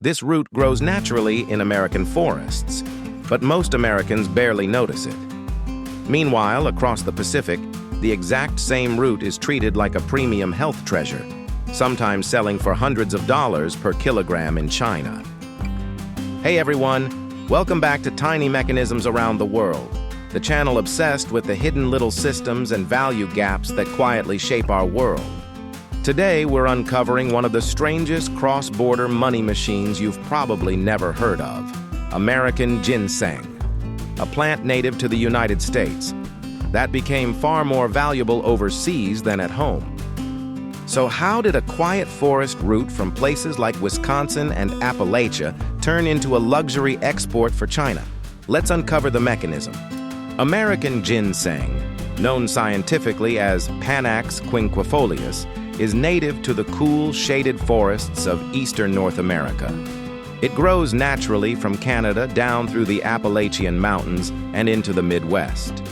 This root grows naturally in American forests, but most Americans barely notice it. Meanwhile, across the Pacific, the exact same root is treated like a premium health treasure, sometimes selling for hundreds of dollars per kilogram in China. Hey everyone, welcome back to Tiny Mechanisms Around the World, the channel obsessed with the hidden little systems and value gaps that quietly shape our world. Today, we're uncovering one of the strangest cross-border money machines you've probably never heard of, American Ginseng, a plant native to the United States that became far more valuable overseas than at home. So how did a quiet forest root from places like Wisconsin and Appalachia turn into a luxury export for China? Let's uncover the mechanism. American Ginseng, known scientifically as Panax quinquefolius, is native to the cool, shaded forests of eastern North America. It grows naturally from Canada down through the Appalachian Mountains and into the Midwest.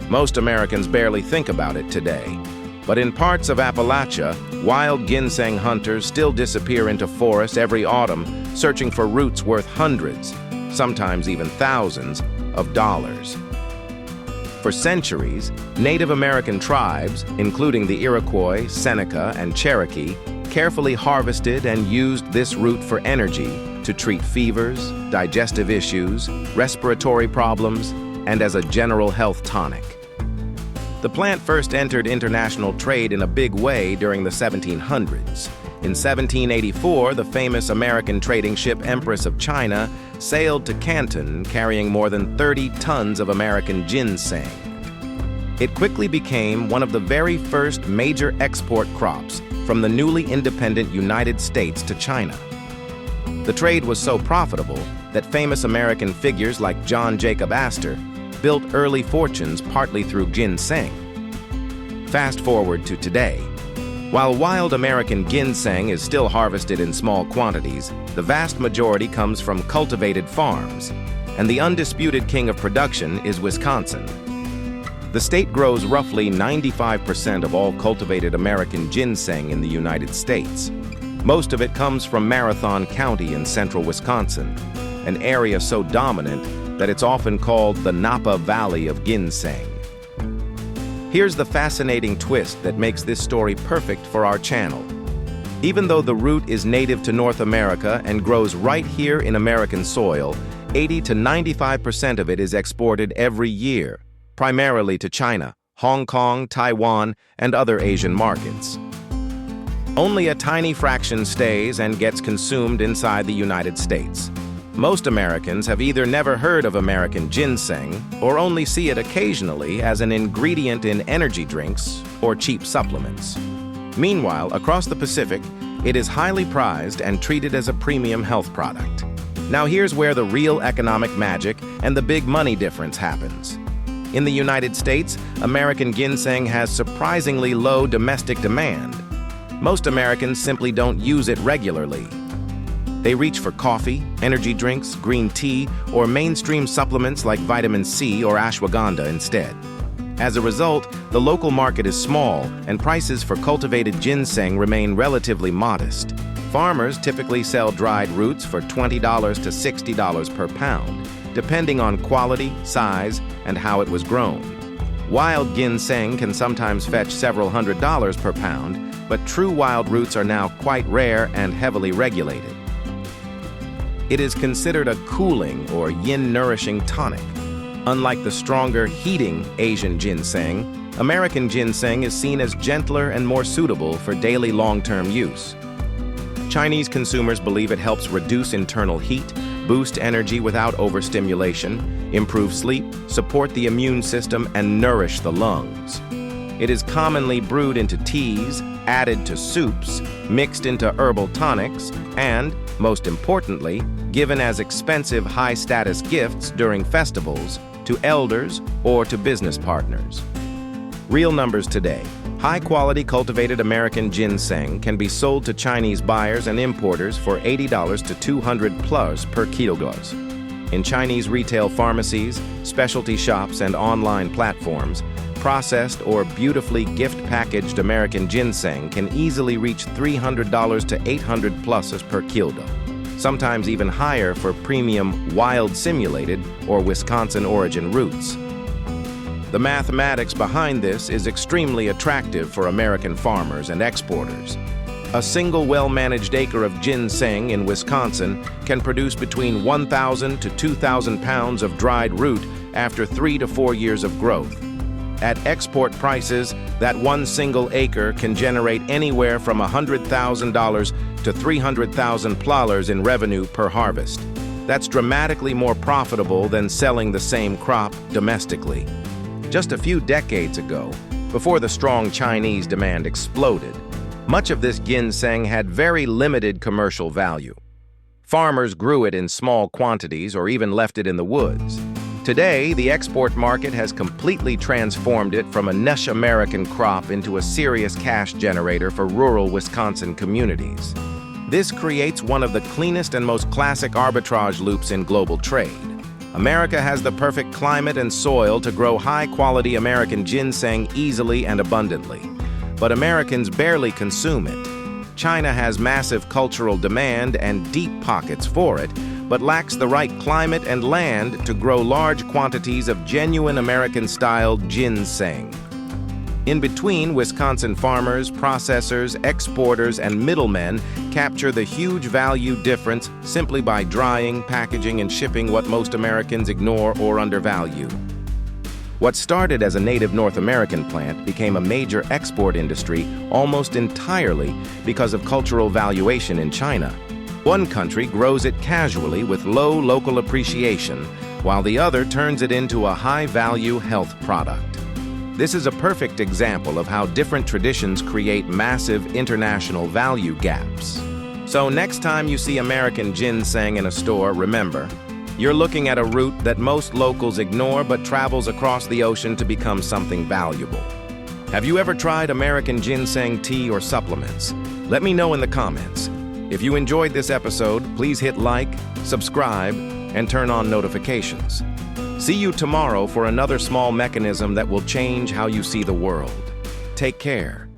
Most Americans barely think about it today, but in parts of Appalachia, wild ginseng hunters still disappear into forests every autumn, searching for roots worth hundreds, sometimes even thousands, of dollars. For centuries, Native American tribes, including the Iroquois, Seneca, and Cherokee, carefully harvested and used this root for energy to treat fevers, digestive issues, respiratory problems, and as a general health tonic. The plant first entered international trade in a big way during the 1700s. In 1784, the famous American trading ship Empress of China sailed to Canton carrying more than 30 tons of American ginseng. It quickly became one of the very first major export crops from the newly independent United States to China. The trade was so profitable that famous American figures like John Jacob Astor built early fortunes partly through ginseng. Fast forward to today. While wild American ginseng is still harvested in small quantities, the vast majority comes from cultivated farms, and the undisputed king of production is Wisconsin. The state grows roughly 95% of all cultivated American ginseng in the United States. Most of it comes from Marathon County in central Wisconsin, an area so dominant that it's often called the Napa Valley of ginseng. Here's the fascinating twist that makes this story perfect for our channel. Even though the root is native to North America and grows right here in American soil, 80 to 95% of it is exported every year, primarily to China, Hong Kong, Taiwan, and other Asian markets. Only a tiny fraction stays and gets consumed inside the United States. Most Americans have either never heard of American ginseng or only see it occasionally as an ingredient in energy drinks or cheap supplements. Meanwhile, across the Pacific, it is highly prized and treated as a premium health product. Now here's where the real economic magic and the big money difference happens. In the United States, American ginseng has surprisingly low domestic demand. Most Americans simply don't use it regularly. They reach for coffee, energy drinks, green tea, or mainstream supplements like vitamin C or ashwagandha instead. As a result, the local market is small and prices for cultivated ginseng remain relatively modest. Farmers typically sell dried roots for $20 to $60 per pound, depending on quality, size, and how it was grown. Wild ginseng can sometimes fetch several $100s per pound, but true wild roots are now quite rare and heavily regulated. It is considered a cooling or yin-nourishing tonic. Unlike the stronger, heating Asian ginseng, American ginseng is seen as gentler and more suitable for daily long-term use. Chinese consumers believe it helps reduce internal heat, boost energy without overstimulation, improve sleep, support the immune system, and nourish the lungs. It is commonly brewed into teas, added to soups, mixed into herbal tonics, and, most importantly, given as expensive high-status gifts during festivals to elders or to business partners. Real numbers today. High-quality cultivated American ginseng can be sold to Chinese buyers and importers for $80 to $200+ per kilogram. In Chinese retail pharmacies, specialty shops, and online platforms, processed or beautifully gift-packaged American ginseng can easily reach $300 to $800+ per kilogram. sometimes even higher for premium wild simulated or Wisconsin origin roots. The mathematics behind this is extremely attractive for American farmers and exporters. A single well-managed acre of ginseng in Wisconsin can produce between 1,000 to 2,000 pounds of dried root after 3 to 4 years of growth. At export prices, that one single acre can generate anywhere from $100,000 to $300,000 in revenue per harvest. That's dramatically more profitable than selling the same crop domestically. Just a few decades ago, before the strong Chinese demand exploded, much of this ginseng had very limited commercial value. Farmers grew it in small quantities or even left it in the woods. Today, the export market has completely transformed it from a niche American crop into a serious cash generator for rural Wisconsin communities. This creates one of the cleanest and most classic arbitrage loops in global trade. America has the perfect climate and soil to grow high-quality American ginseng easily and abundantly. But Americans barely consume it. China has massive cultural demand and deep pockets for it, but lacks the right climate and land to grow large quantities of genuine American-style ginseng. In between, Wisconsin farmers, processors, exporters, and middlemen capture the huge value difference simply by drying, packaging, and shipping what most Americans ignore or undervalue. What started as a native North American plant became a major export industry almost entirely because of cultural valuation in China. One country grows it casually with low local appreciation, while the other turns it into a high-value health product. This is a perfect example of how different traditions create massive international value gaps. So next time you see American ginseng in a store, remember, you're looking at a root that most locals ignore but travels across the ocean to become something valuable. Have you ever tried American ginseng tea or supplements? Let me know in the comments. If you enjoyed this episode, please hit like, subscribe, and turn on notifications. See you tomorrow for another small mechanism that will change how you see the world. Take care.